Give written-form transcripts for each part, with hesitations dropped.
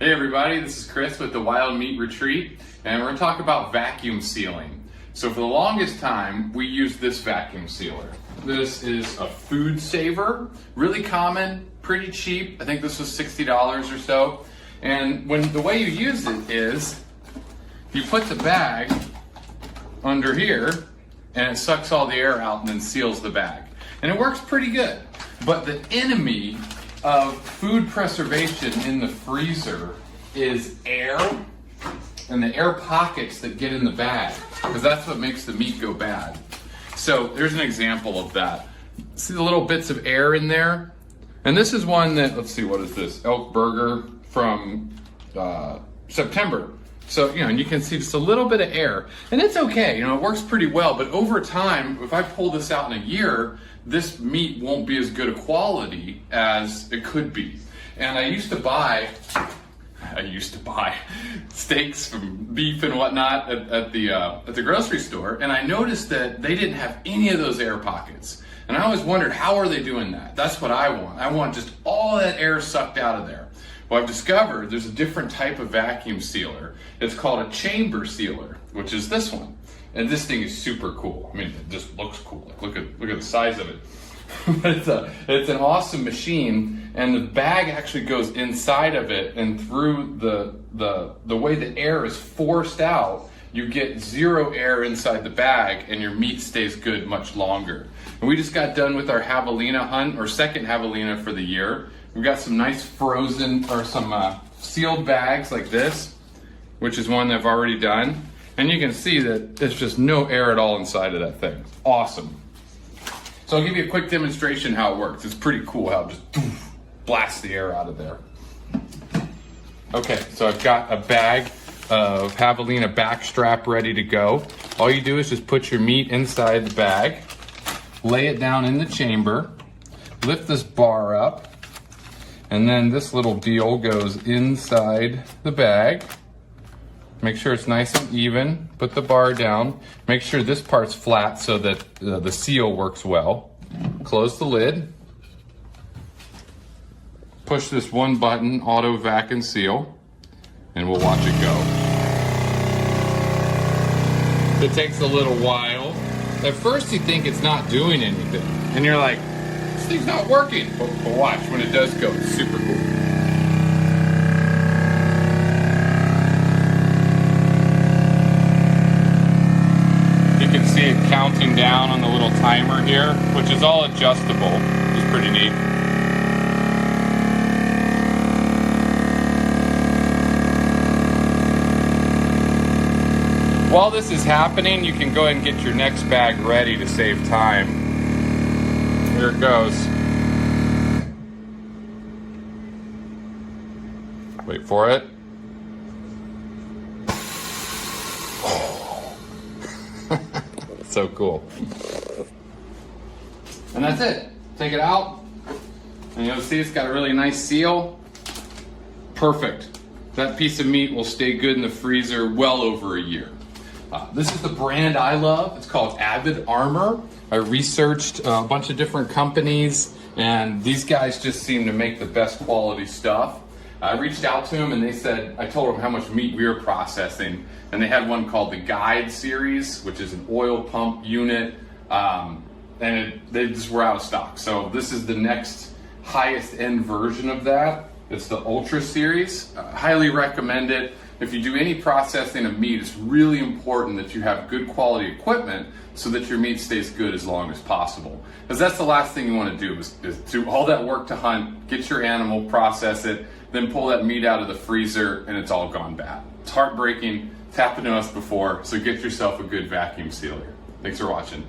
Hey everybody, this is Chris with the Wild Meat Retreat, and we're going to talk about vacuum sealing. So for the longest time, we used this vacuum sealer. This is a food saver, really common, pretty cheap. I think this was $60 or so. And the way you use it is, you put the bag under here, and it sucks all the air out and then seals the bag. And it works pretty good. But the enemy of food preservation in the freezer is air and the air pockets that get in the bag, because that's what makes the meat go bad. So there's an example of that. See the little bits of air in there? And this is one that, let's see, what is this? Elk burger from September. So, and you can see just a little bit of air. And it's okay, it works pretty well. But over time, if I pull this out in a year, this meat won't be as good a quality as it could be. And I used to buy steaks from beef and whatnot at the grocery store, and I noticed that they didn't have any of those air pockets. And I always wondered, how are they doing that? That's what I want. I want just all that air sucked out of there. Well, I've discovered there's a different type of vacuum sealer. It's called a chamber sealer, which is this one. And this thing is super cool. I mean, it just looks cool. Like, look at the size of it. It's an awesome machine, and the bag actually goes inside of it, and through the way the air is forced out, you get zero air inside the bag, and your meat stays good much longer. And we just got done with our javelina hunt, or second javelina for the year. We've got some nice frozen, or some sealed bags like this, which is one that I've already done. And you can see that there's just no air at all inside of that thing. Awesome. So I'll give you a quick demonstration how it works. It's pretty cool how it just blasts the air out of there. Okay, so I've got a bag of javelina backstrap ready to go. All you do is just put your meat inside the bag, lay it down in the chamber, lift this bar up, and then this little deal goes inside the bag. Make sure it's nice and even. Put the bar down. Make sure this part's flat so that the seal works well. Close the lid. Push this one button, auto vac and seal, and we'll watch it go. It takes a little while. At first you think it's not doing anything, and you're like, this thing's not working. But watch, when it does go, it's super cool. See it counting down on the little timer here, which is all adjustable, which is pretty neat. While this is happening, you can go ahead and get your next bag ready to save time. Here it goes. Wait for it. So cool. And that's it. Take it out, and you'll see it's got a really nice seal. Perfect. That piece of meat will stay good in the freezer well over a year. This is the brand I love. It's called Avid Armor. I researched a bunch of different companies, and these guys just seem to make the best quality stuff. I reached out to them, and they said, I told them how much meat we were processing, and they had one called the Guide series, which is an oil pump unit, and they just were out of stock. So this is the next highest end version of that. It's the Ultra series. Highly recommend it. If you do any processing of meat, it's really important that you have good quality equipment so that your meat stays good as long as possible. Because that's the last thing you want to do is do all that work to hunt, get your animal, process it, then pull that meat out of the freezer, and it's all gone bad. It's heartbreaking. It's happened to us before, so get yourself a good vacuum sealer. Thanks for watching.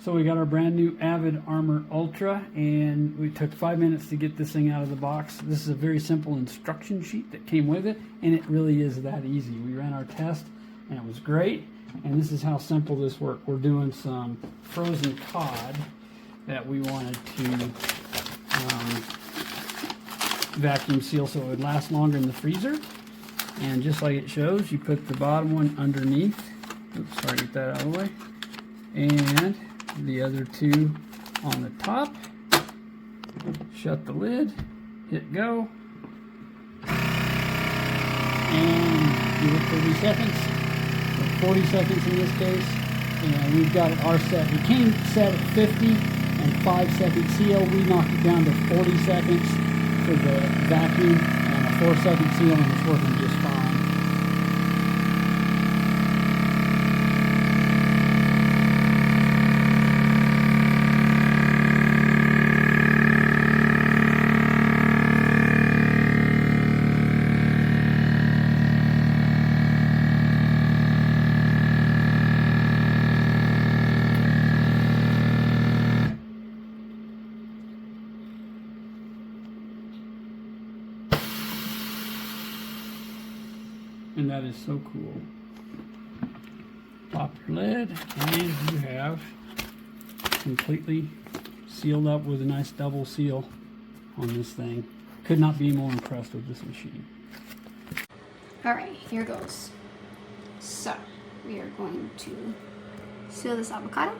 So we got our brand new Avid Armor Ultra, and we took 5 minutes to get this thing out of the box. This is a very simple instruction sheet that came with it, and it really is that easy. We ran our test, and it was great, and this is how simple this worked. We're doing some frozen cod that we wanted to vacuum seal so it would last longer in the freezer. And just like it shows, you put the bottom one underneath. Oops, sorry, get that out of the way. And the other two on the top. Shut the lid, hit go, and give it 30 seconds, or 40 seconds in this case, and we've got it our set. It came set at 50 and 5-second seal. We knocked it down to 40 seconds for the vacuum and a 4-second seal, and it's working just fine. And that is so cool. Pop your lid, and you have completely sealed up with a nice double seal on this thing. Could not be more impressed with this machine. Alright, here goes. So, we are going to seal this avocado.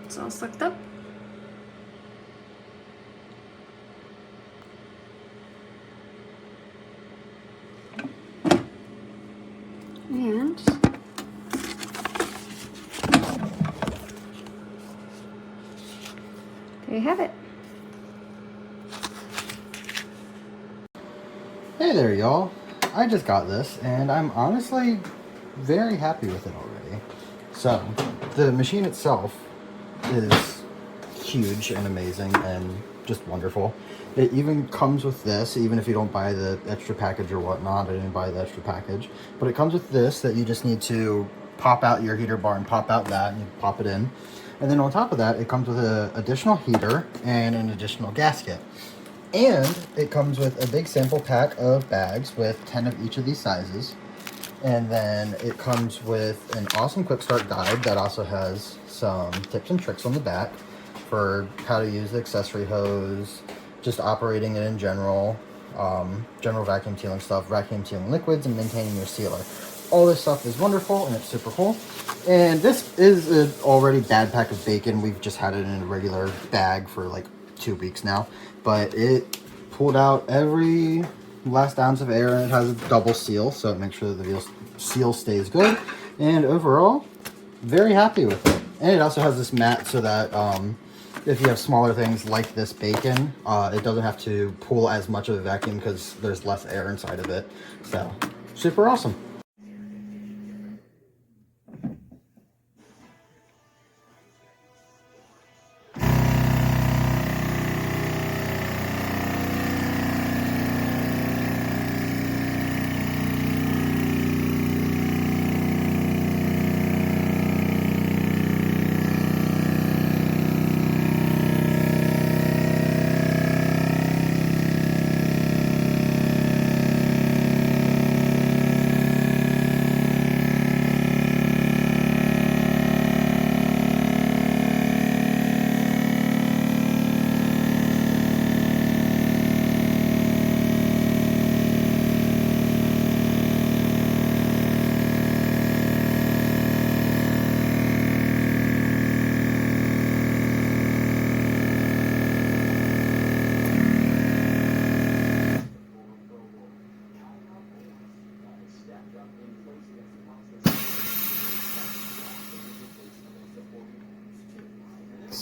It's all sucked up. And there you have it. Hey there, y'all. I just got this, and I'm honestly very happy with it already. So, the machine itself is huge and amazing and just wonderful. It even comes with this, even if you don't buy the extra package or whatnot. I didn't buy the extra package, but it comes with this that you just need to pop out your heater bar and pop out that, and you pop it in. And then on top of that, it comes with an additional heater and an additional gasket. And it comes with a big sample pack of bags with 10 of each of these sizes. And then it comes with an awesome quick start guide that also has some tips and tricks on the back for how to use the accessory hose, just operating it in general, general vacuum sealing stuff, vacuum sealing liquids, and maintaining your sealer. All this stuff is wonderful and it's super cool. And this is an already bad pack of bacon. We've just had it in a regular bag for like 2 weeks now, but it pulled out every last ounce of air, and it has a double seal, so it makes sure that the seal stays good. And overall, very happy with it. And it also has this mat so that if you have smaller things like this bacon, it doesn't have to pull as much of a vacuum because there's less air inside of it. So super awesome.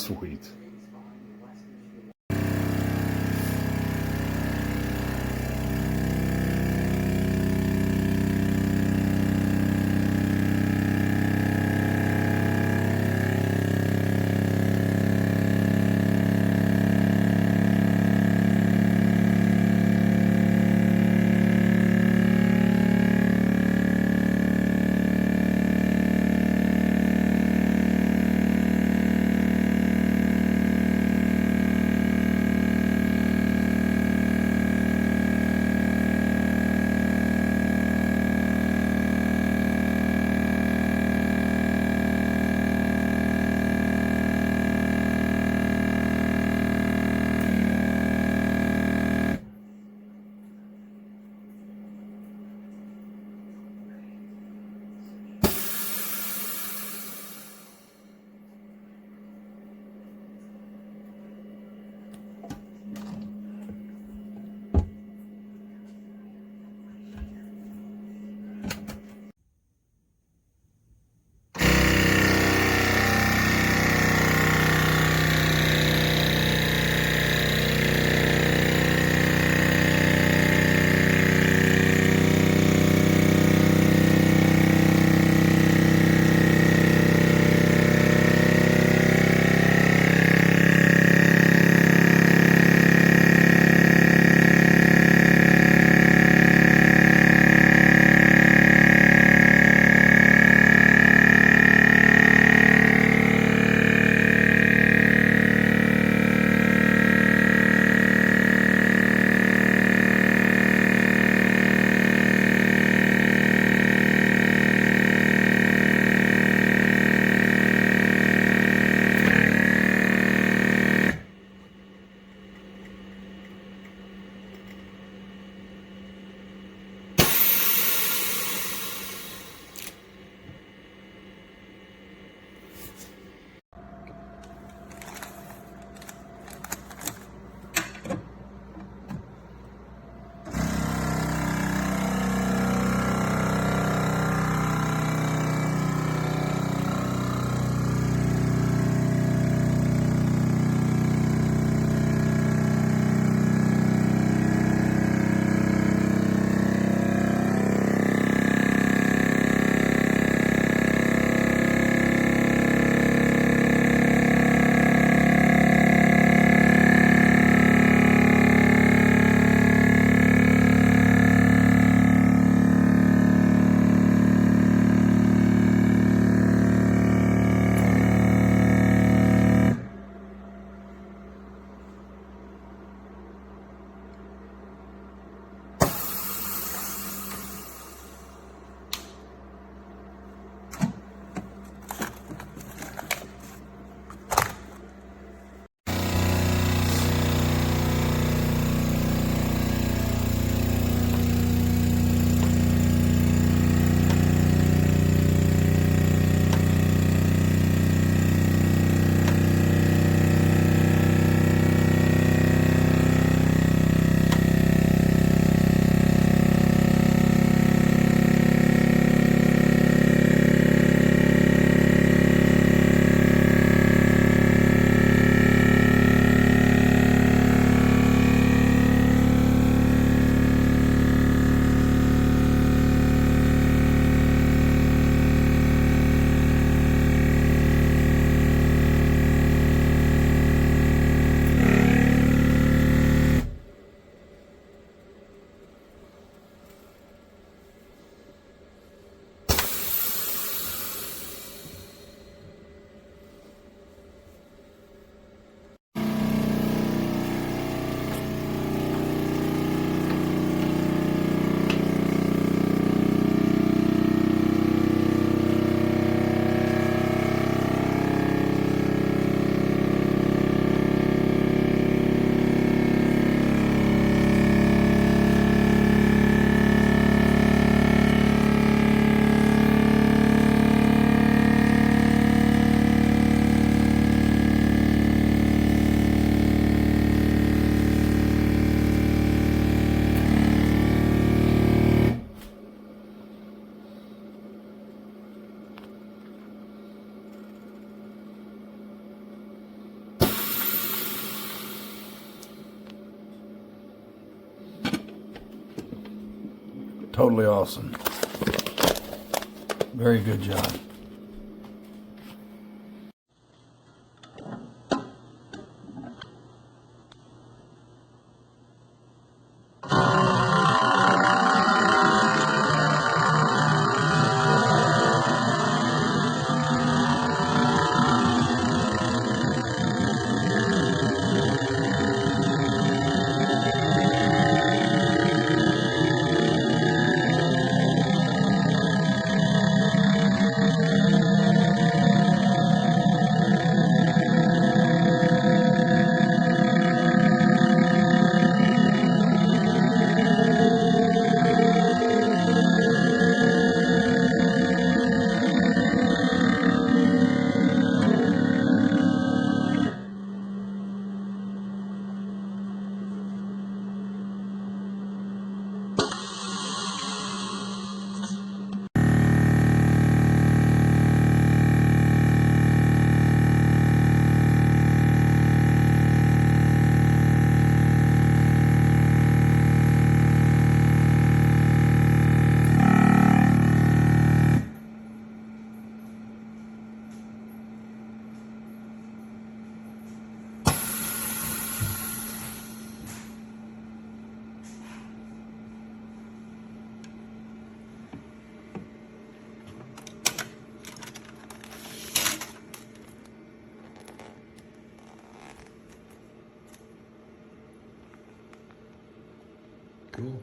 Sweet. Totally awesome. Very good job. Cool.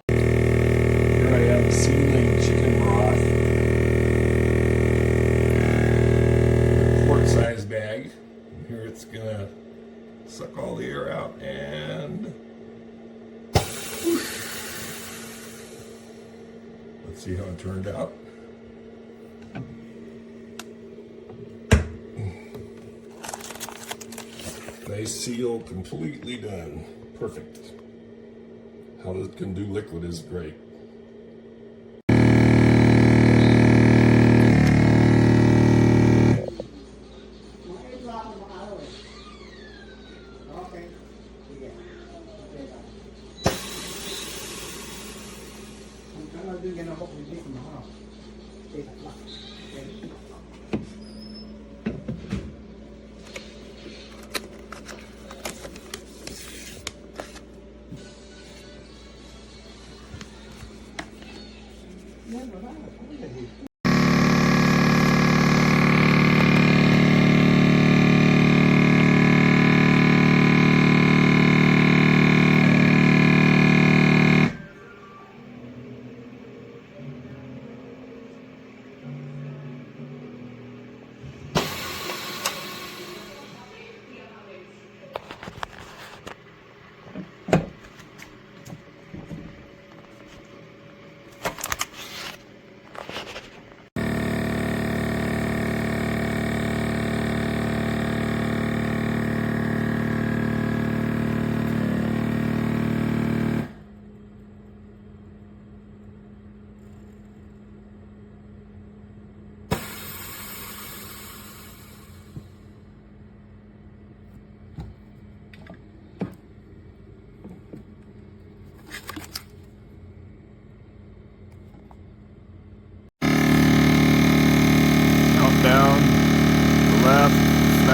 Here I have sealing chicken broth. Quart size bag. Here it's gonna suck all the air out and let's see how it turned out. Nice seal, completely done. Perfect. How it can do liquid is great.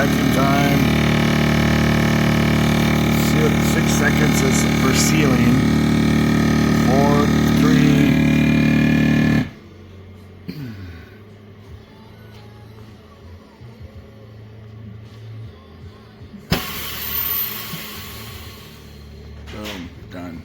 vacuum time. Seal, 6 seconds is for sealing. 4, 3. Boom, done.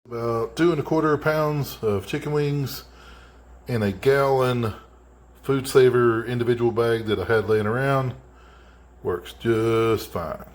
About 2¼ pounds of chicken wings in a gallon food saver individual bag that I had laying around. Works just fine.